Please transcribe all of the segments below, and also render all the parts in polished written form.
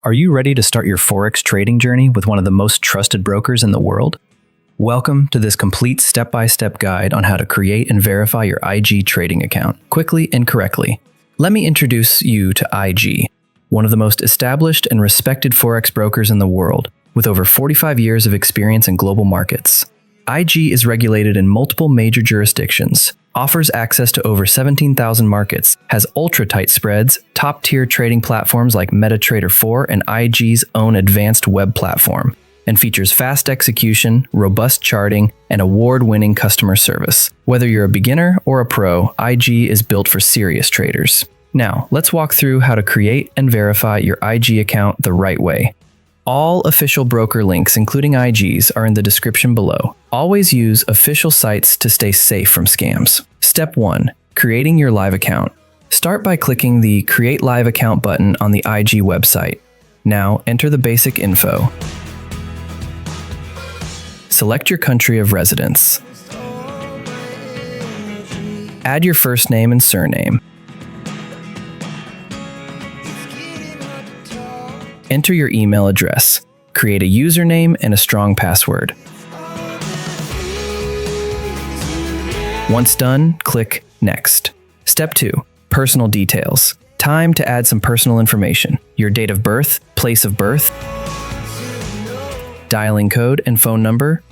Are you ready to start your Forex trading journey with one of the most trusted brokers in the world? Welcome to this complete step-by-step guide on how to create and verify your IG trading account quickly and correctly. Let me introduce you to IG, one of the most established and respected Forex brokers in the world, with over 45 years of experience in global markets. IG is regulated in multiple major jurisdictions, offers access to over 17,000 markets, has ultra-tight spreads, top-tier trading platforms like MT4 IG and IG's own advanced web platform, and features fast execution, robust charting, and award-winning customer service. Whether you're a beginner or a pro, IG is built for serious traders. Now, let's walk through how to create and verify your IG account the right way. All official broker links, including IG's, are in the description below. Always use official sites to stay safe from scams. Step 1. Creating your live account. Start by clicking the Create Live Account button on the IG website. Now, enter the basic info. Select your country of residence. Add your first name and surname. Enter your email address. Create a username and a strong password. Once done, click Next. Step 2. Personal details. Time to add some personal information. Your date of birth, place of birth, dialing code and phone number,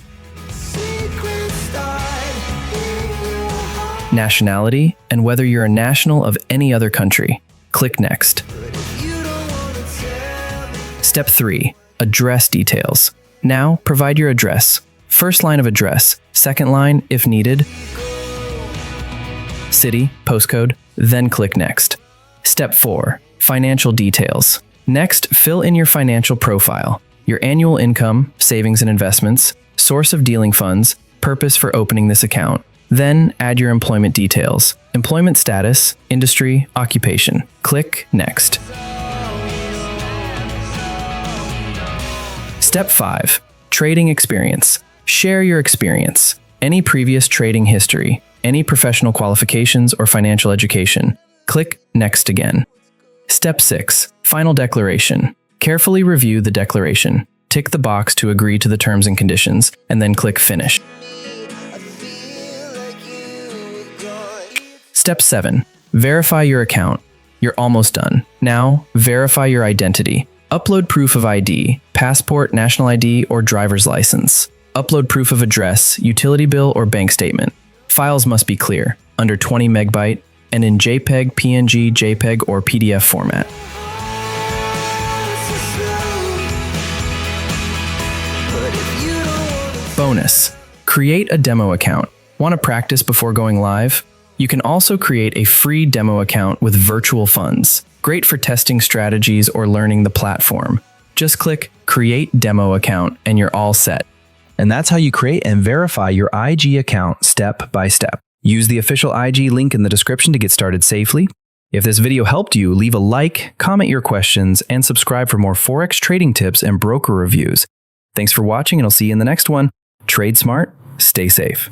nationality, and whether you're a national of any other country. Click Next. Step 3. Address details. Now, provide your address. First line of address, second line, if needed, city, postcode, then click Next. Step 4. Financial details. Next, fill in your financial profile, your annual income, savings and investments, source of dealing funds, purpose for opening this account. Then add your employment details, employment status, industry, occupation. Click Next. Step 5. Trading experience. Share your experience. Any previous trading history, any professional qualifications or financial education. Click Next again. Step 6. Final declaration. Carefully review the declaration. Tick the box to agree to the terms and conditions, and then click Finish. Step 7. Verify your account. You're almost done. Now, verify your identity. Upload proof of ID, passport, national ID, or driver's license. Upload proof of address, utility bill, or bank statement. Files must be clear, under 20 megabyte, and in JPEG, PNG, JPEG, or PDF format. Bonus. Create a demo account. Want to practice before going live? You can also create a free demo account with virtual funds. Great for testing strategies or learning the platform. Just click Create Demo Account and you're all set. And that's how you create and verify your IG account step by step. Use the official IG link in the description to get started safely. If this video helped you, leave a like, comment your questions, and subscribe for more Forex trading tips and broker reviews. Thanks for watching, and I'll see you in the next one. Trade smart, stay safe.